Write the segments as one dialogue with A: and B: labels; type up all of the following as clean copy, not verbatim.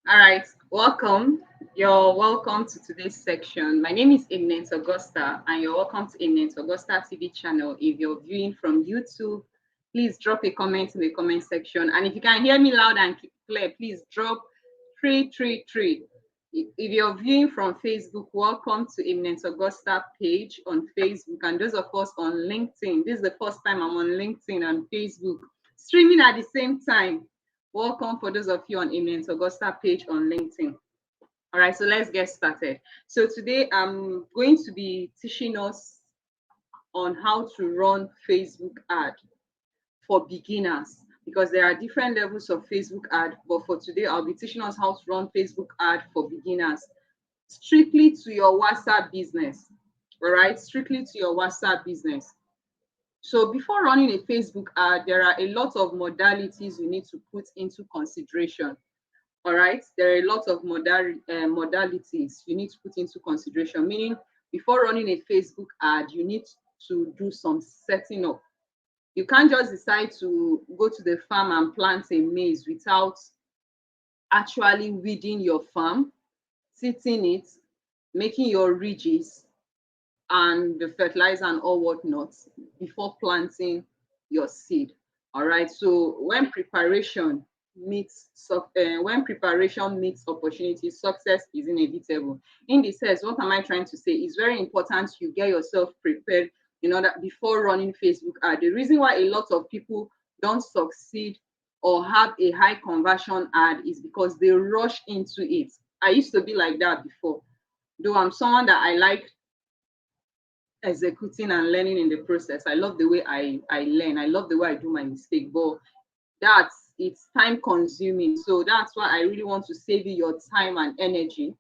A: All right, welcome. You're welcome to today's section. My name is Eminent Augusta, and you're welcome to Eminent Augusta TV channel. If you're viewing from YouTube, please drop a comment in the comment section. And if you can hear me loud and clear, please drop 333. If you're viewing from Facebook, welcome to Eminent Augusta page on Facebook. And those of us on LinkedIn, this is the first time I'm on LinkedIn and Facebook, streaming at the same time. Welcome for those of you on Eminent Augusta page on LinkedIn. All right, so let's get started. So today I'm going to be teaching us on how to run Facebook ad for beginners because there are different levels of Facebook ad. But for today, I'll be teaching us how to run Facebook ad for beginners strictly to your WhatsApp business. All right, strictly to your WhatsApp business. So before running a Facebook ad, there are a lot of modalities you need to put into consideration. All right, there are a lot of modalities you need to put into consideration, meaning before running a Facebook ad, you need to do some setting up. You can't just decide to go to the farm and plant a maize without actually weeding your farm, seeding it, making your ridges, and the fertilizer and all whatnot before planting your seed. All right. So when preparation meets opportunity, success is inevitable. In this sense, what am I trying to say? It's very important you get yourself prepared in order before running Facebook ad. The reason why a lot of people don't succeed or have a high conversion ad is because they rush into it. I used to be like that before. Though I'm someone that I like executing and learning in the process. I love the way I learn. I love the way I do my mistake, but it's time consuming. So that's why I really want to save you your time and energy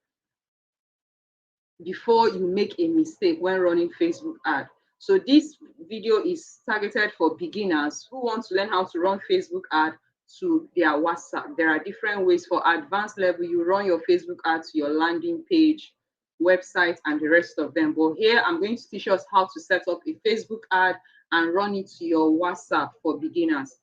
A: before you make a mistake when running Facebook ad. So this video is targeted for beginners who want to learn how to run Facebook ad to their WhatsApp. There are different ways. For advanced level, you run your Facebook ad to your landing page, website, and the rest of them. But here I'm going to teach us how to set up a Facebook ad and run it to your WhatsApp for beginners.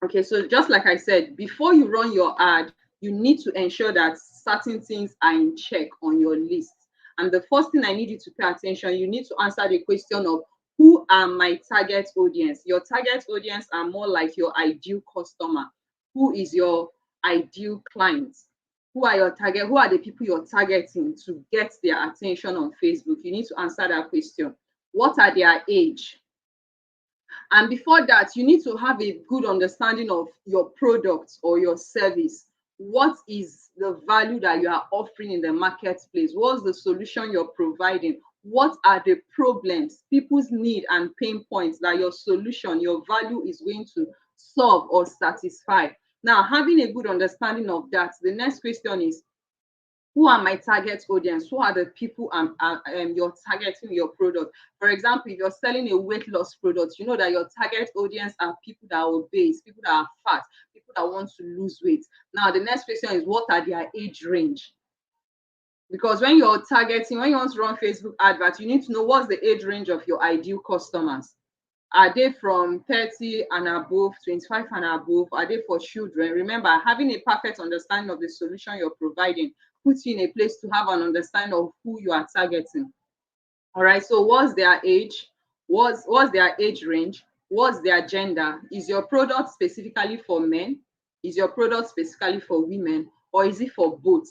A: Okay, so just like I said, before you run your ad, you need to ensure that certain things are in check on your list. And the first thing I need you to pay attention, you need to answer the question of who are my target audience? Your target audience are more like your ideal customer. Who is your ideal client? Who are your target? Who are the people you're targeting to get their attention on Facebook? You need to answer that question. What are their age? And before that, you need to have a good understanding of your product or your service. What is the value that you are offering in the marketplace? What's the solution you're providing? What are the problems, people's need and pain points that your solution, your value is going to solve or satisfy? Now, having a good understanding of that, the next question is, who are my target audience? Who are the people you're targeting your product? For example, if you're selling a weight loss product, you know that your target audience are people that are obese, people that are fat, people that want to lose weight. Now, the next question is, what are their age range? Because when you want to run Facebook adverts, you need to know what's the age range of your ideal customers. Are they from 30 and above, 25 and above? Are they for children? Remember, having a perfect understanding of the solution you're providing puts you in a place to have an understanding of who you are targeting. All right, so what's their age? What's their age range? What's their gender? Is your product specifically for men? Is your product specifically for women? Or is it for both?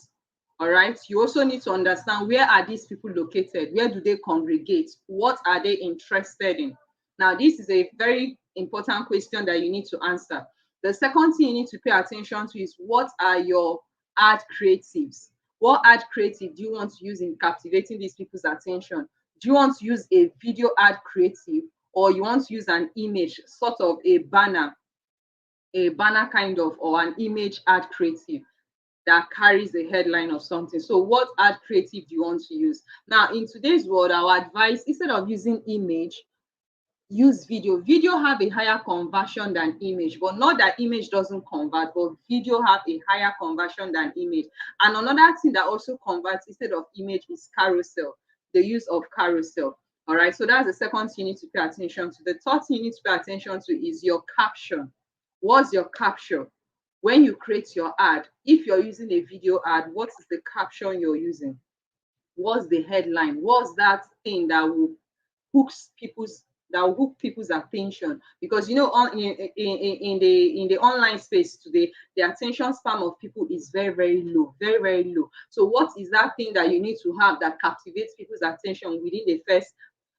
A: All right, you also need to understand, where are these people located? Where do they congregate? What are they interested in? Now, this is a very important question that you need to answer. The second thing you need to pay attention to is, what are your ad creatives? What ad creative do you want to use in captivating these people's attention? Do you want to use a video ad creative, or you want to use an image, sort of a banner kind of, or an image ad creative that carries the headline or something? So what ad creative do you want to use? Now, in today's world, our advice, instead of using image, use video. Video have a higher conversion than image, but not that image doesn't convert, but video have a higher conversion than image. And another thing that also converts instead of image is carousel, the use of carousel. All right, so that's the second thing you need to pay attention to. The third thing you need to pay attention to is your caption. What's your caption? when you create your ad, if you're using a video ad, what is the caption you're using? What's the headline? What's that thing that will hooks people's that will hook people's attention? Because you know, in the online space today, the attention span of people is very, very low, very, very low. So what is that thing that you need to have that captivates people's attention within the first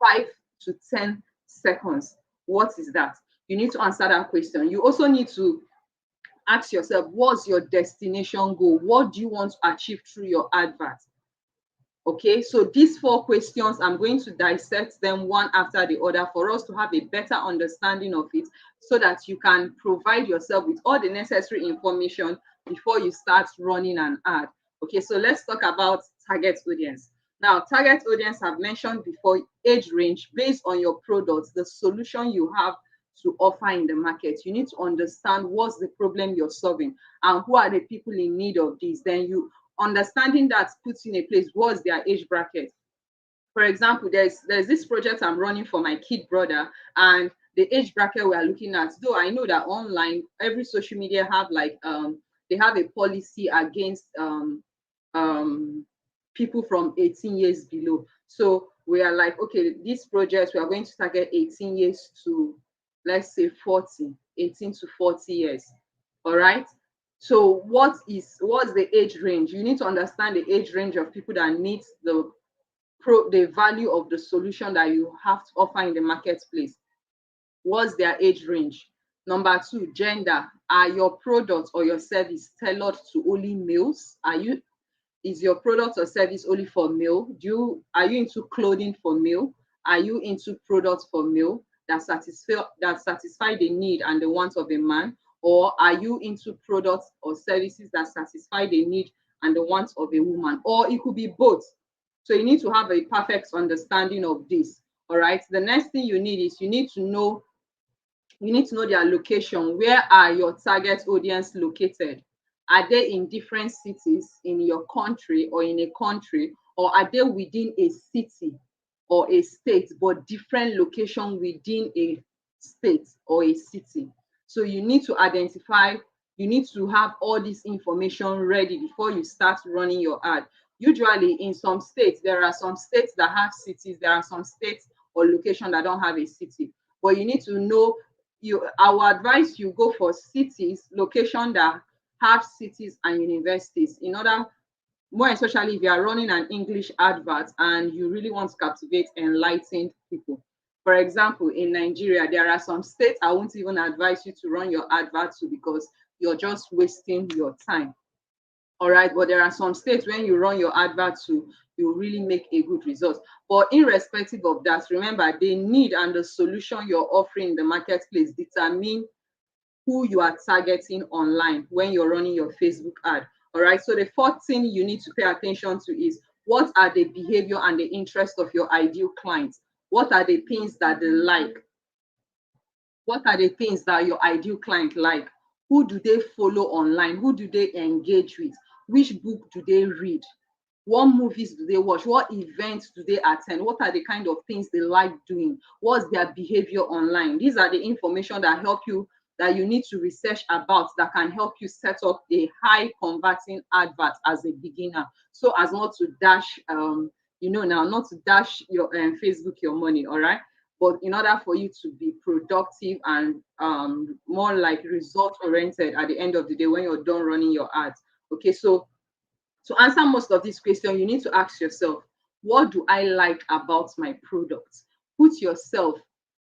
A: 5 to 10 seconds? What is that? You need to answer that question. You also need to ask yourself, what's your destination goal? What do you want to achieve through your advert? Okay, so these 4 questions, I'm going to dissect them one after the other for us to have a better understanding of it, so that you can provide yourself with all the necessary information before you start running an ad. Okay, so let's talk about target audience. Now, target audience, I've mentioned before, age range based on your products, the solution you have to offer in the market. You need to understand what's the problem you're solving and who are the people in need of this. Then you understanding that puts in a place what's their age bracket. For example, there's this project I'm running for my kid brother, and the age bracket we are looking at, though I know that online every social media have like they have a policy against people from 18 years below. So we are like, okay, this project we are going to target 18 years to, let's say, 40, 18 to 40 years. All right. So what's the age range? You need to understand the age range of people that need the value of the solution that you have to offer in the marketplace. What's their age range? Number 2, gender. Are your products or your service tailored to only males? Is your product or service only for male? Are you into clothing for male? Are you into products for male that satisfy the need and the wants of a man? Or are you into products or services that satisfy the need and the wants of a woman? Or it could be both. So you need to have a perfect understanding of this. All right. The next thing you need is you need to know their location. Where are your target audience located? Are they in different cities in your country or in a country, or are they within a city or a state, but different location within a state or a city? So you need to identify, you need to have all this information ready before you start running your ad. Usually in some states, there are some states that have cities, there are some states or location that don't have a city. But you need to know, I will advise you go for cities, location that have cities and universities, in order, more especially if you are running an English advert and you really want to captivate enlightened people. For example, in Nigeria, there are some states I won't even advise you to run your advert to, because you're just wasting your time. All right, but there are some states when you run your advert to, you really make a good result. But irrespective of that, remember, the need and the solution you're offering in the marketplace determine who you are targeting online when you're running your Facebook ad. All right, so the fourth thing you need to pay attention to is, what are the behavior and the interest of your ideal clients? What are the things that they like? What are the things that your ideal client like? Who do they follow online? Who do they engage with? Which book do they read? What movies do they watch? What events do they attend? What are the kind of things they like doing? What's their behavior online? These are the information that you need to research about, that can help you set up a high converting advert as a beginner, so as not to dash not to dash your Facebook your money. All right, but in order for you to be productive and more like result oriented at the end of the day when you're done running your ads. Okay, so to answer most of these questions, you need to ask yourself, what do I like about my products? Put yourself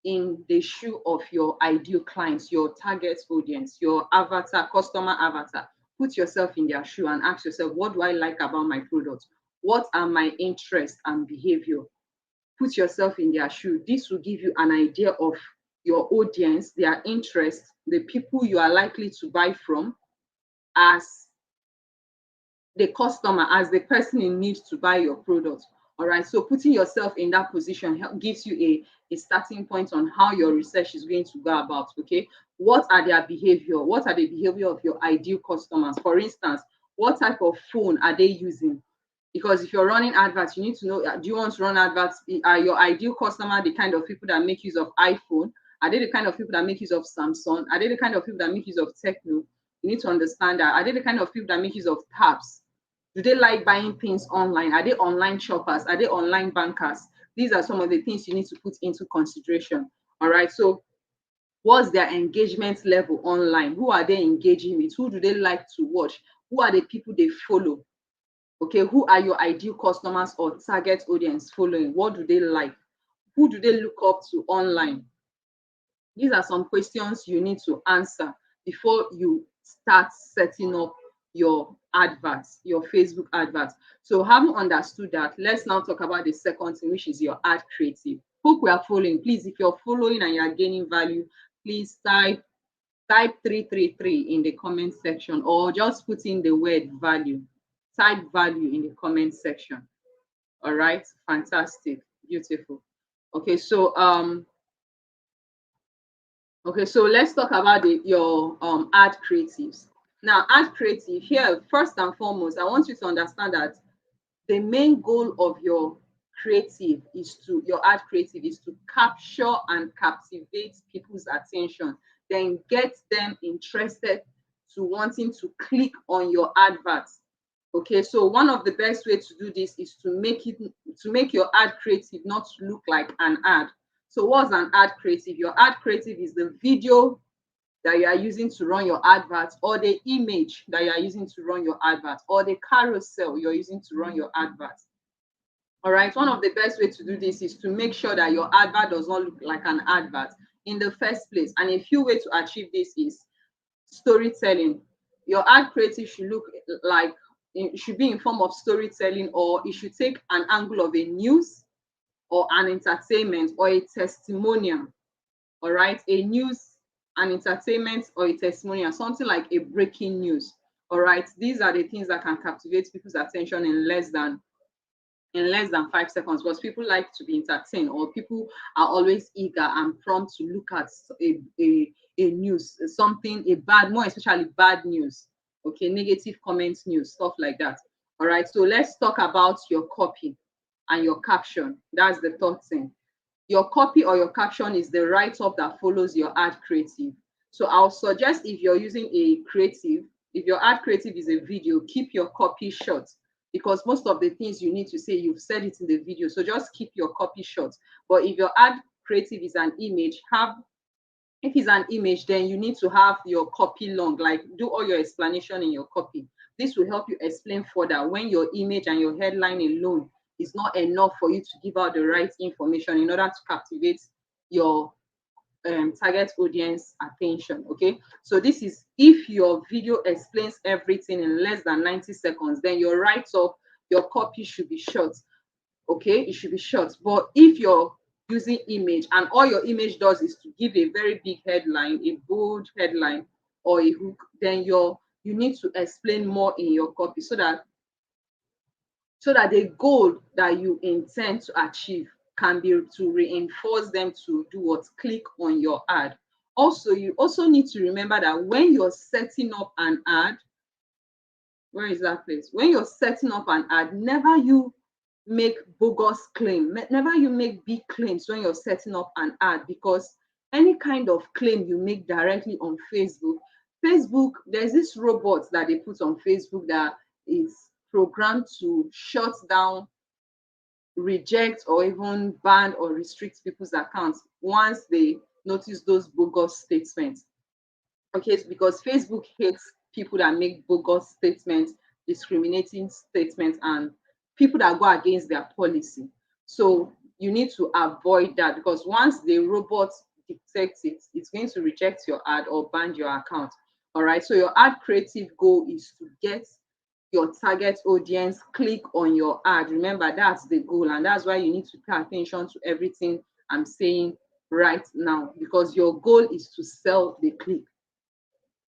A: in the shoe of your ideal clients, your target audience, your avatar, customer avatar. Put yourself in their shoe and ask yourself, what do I like about my products? What are my interests and behavior? Put yourself in their shoe. This will give you an idea of your audience, their interests, the people you are likely to buy from as the customer, as the person in need to buy your product. All right, so putting yourself in that position gives you a starting point on how your research is going to go about. Okay, what are their behavior? What are the behavior of your ideal customers? For instance, what type of phone are they using? Because if you're running adverts, you need to know, do you want to run adverts? Are your ideal customer the kind of people that make use of iPhone? Are they the kind of people that make use of Samsung? Are they the kind of people that make use of Techno? You need to understand that. Are they the kind of people that make use of tabs? Do they like buying things online? Are they online shoppers? Are they online bankers? These are some of the things you need to put into consideration. All right. So what's their engagement level online? Who are they engaging with? Who do they like to watch? Who are the people they follow? Okay, who are your ideal customers or target audience following? What do they like? Who do they look up to online? These are some questions you need to answer before you start setting up your adverts, your Facebook adverts. So having understood that, let's now talk about the second thing, which is your ad creative. Hope we are following. Please, if you're following and you're gaining value, please type 333 in the comment section, or just put in the word value. Type value in the comment section. All right, fantastic, beautiful. Okay, so let's talk about your ad creatives. Now, ad creative here, first and foremost, I want you to understand that the main goal of your ad creative is to capture and captivate people's attention, then get them interested to wanting to click on your adverts. Okay, so one of the best way to do this is to make your ad creative not look like an ad. So what's an ad creative? Your ad creative is the video that you are using to run your advert, or the image that you are using to run your advert, or the carousel you're using to run your advert. All right, one of the best way to do this is to make sure that your advert does not look like an advert in the first place. And a few ways to achieve this is storytelling. Your ad creative should look like, it should be in form of storytelling, or it should take an angle of a news or an entertainment or a testimonial. All right, a news, an entertainment, or a testimonial, something like a breaking news. All right, these are the things that can captivate people's attention in less than 5 seconds, because people like to be entertained, or people are always eager and prompt to look at a news, something, more especially bad news, okay, negative comments news, stuff like that. All right, so let's talk about your copy and your caption. That's the third thing. Your copy or your caption is the write-up that follows your ad creative. So I'll suggest, if you're using a creative, if your ad creative is a video, keep your copy short, because most of the things you need to say, you've said it in the video. So just keep your copy short. But if your ad creative is an image, if it's an image, then you need to have your copy long, like do all your explanation in your copy. This will help you explain further when your image and your headline alone is not enough for you to give out the right information in order to captivate your target audience attention. Okay, so this is, if your video explains everything in less than 90 seconds, then your write-up, your copy should be short. Okay, it should be short. But if you're using image and all your image does is to give a very big headline, a bold headline, or a hook, then you need to explain more in your copy, so that the goal that you intend to achieve can be to reinforce them to do what? Click on your ad. Also, you also need to remember that when you're setting up an ad, where is that place? When you're setting up an ad, never you make bogus claim. Never you make big claims when you're setting up an ad, because any kind of claim you make directly on Facebook, there's this robot that they put on Facebook that is programmed to shut down, reject, or even ban or restrict people's accounts once they notice those bogus statements. Okay, because Facebook hates people that make bogus statements, discriminating statements, and people that go against their policy. So you need to avoid that, because once the robot detects it, it's going to reject your ad or ban your account. All right, so your ad creative goal is to get your target audience click on your ad. Remember, that's the goal, and that's why you need to pay attention to everything I'm saying right now, because your goal is to sell the click.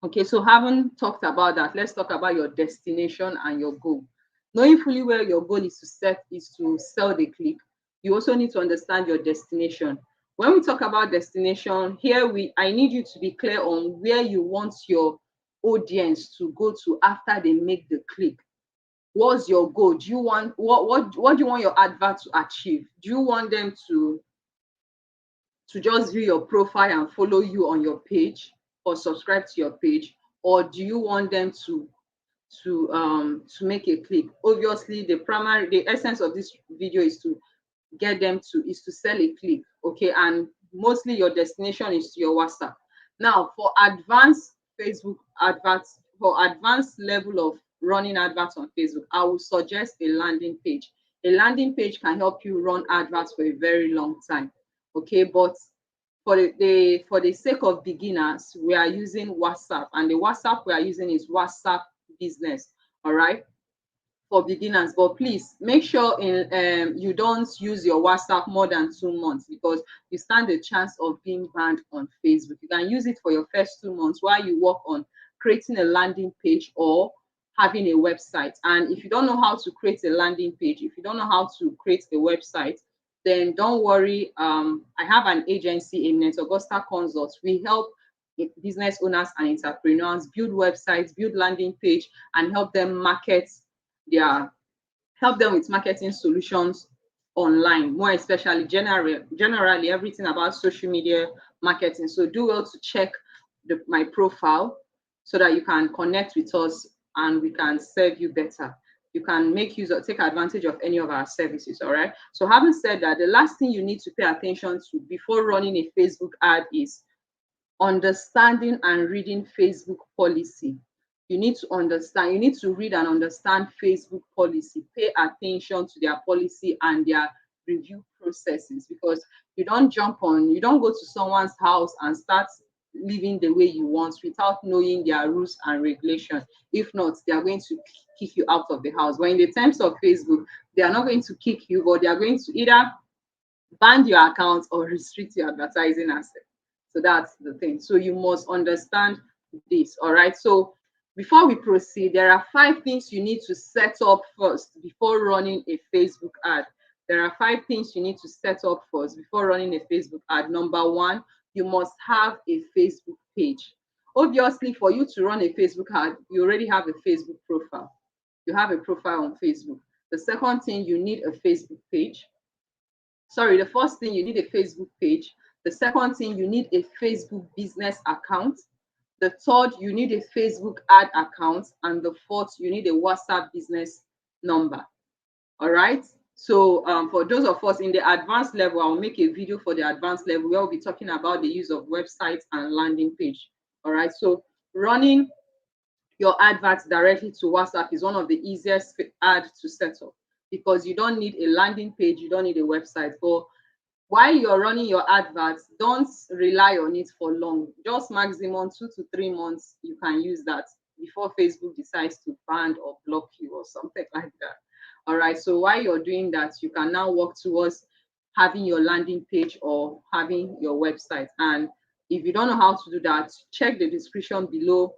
A: Okay, so having talked about that, let's talk about your destination and your goal. Knowing fully well your goal is to sell the click, you also need to understand your destination. When we talk about destination, I need you to be clear on where you want your audience to go to after they make the click. What's your goal? Do you want what do you want your advert to achieve? Do you want them to just view your profile and follow you on your page, or subscribe to your page? or do you want them to make a click? Obviously, the essence of this video is to get them to sell a click, okay? And mostly your destination is to your WhatsApp. Now, for advanced Facebook adverts, for advanced level of running adverts on Facebook, I would suggest a landing page. A landing page can help you run adverts for a very long time, okay? But for the sake of beginners, we are using WhatsApp, and the WhatsApp we are using is WhatsApp Business, all right, for beginners. But please make sure you don't use your WhatsApp more than 2 months, because you stand a chance of being banned on Facebook. You can use it for your first 2 months while you work on creating a landing page or having a website. And if you don't know how to create a landing page, if you don't know how to create a website, then don't worry. I have an agency, Eminent Augusta Consults. We help business owners and entrepreneurs build websites, build landing page, and help them with marketing solutions online, more especially generally everything about social media marketing. So do well to check my profile so that you can connect with us and we can serve you better. You can make use of, take advantage of any of our services, all right? So having said that, the last thing you need to pay attention to before running a Facebook ad is understanding and reading Facebook policy. You need to understand, you need to read and understand Facebook policy. Pay attention to their policy and their review processes, because you don't go to someone's house and start living the way you want without knowing their rules and regulations. If not, they are going to kick you out of the house. But in the terms of Facebook, they are not going to kick you, but they are going to either ban your account or restrict your advertising asset. So that's the thing. So you must understand this, all right? So before we proceed, there are 5 things you need to set up first before running a Facebook ad. There are 5 things you need to set up first before running a Facebook ad. Number 1, you must have a Facebook page. Obviously, for you to run a Facebook ad, you already have a Facebook profile. You have a profile on Facebook. The second thing, you need a Facebook page. Sorry, the first thing, you need a Facebook page. The second thing, you need a Facebook business account. The third, you need a Facebook ad account. And the fourth, you need a WhatsApp business number. All right. So for those of us in the advanced level, I'll make a video for the advanced level where we'll be talking about the use of websites and landing page. All right. So running your adverts directly to WhatsApp is one of the easiest ads to set up, because you don't need a landing page, you don't need a website. But while you're running your adverts, don't rely on it for long. Just maximum 2 to 3 months, you can use that before Facebook decides to ban or block you or something like that. All right, so while you're doing that, you can now work towards having your landing page or having your website. And if you don't know how to do that, check the description below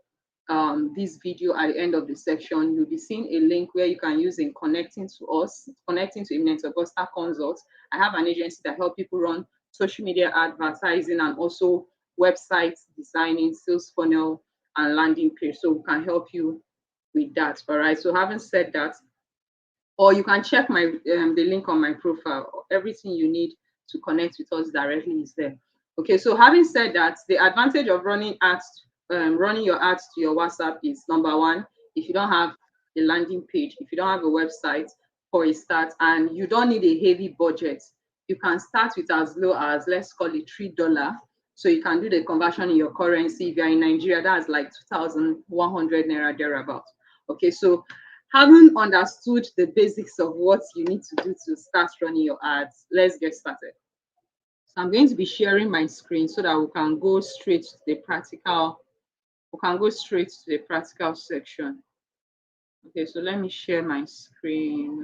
A: this video. At the end of the section, you'll be seeing a link where you can use in connecting to us, connecting to Eminent Augusta Consults. I have an agency that helps people run social media advertising and also website designing, sales funnel, and landing page. So we can help you with that. All right. So having said that, or you can check my the link on my profile. Everything you need to connect with us directly is there. Okay. So having said that, the advantage of running your ads to your WhatsApp is, number 1, if you don't have a landing page, if you don't have a website for a start, and you don't need a heavy budget, you can start with as low as, let's call it $3. So you can do the conversion in your currency. If you're in Nigeria, that's like 2,100 naira thereabouts. Okay, so having understood the basics of what you need to do to start running your ads, let's get started. So I'm going to be sharing my screen so that we can go straight to the practical. Section. Okay, so let me share my screen.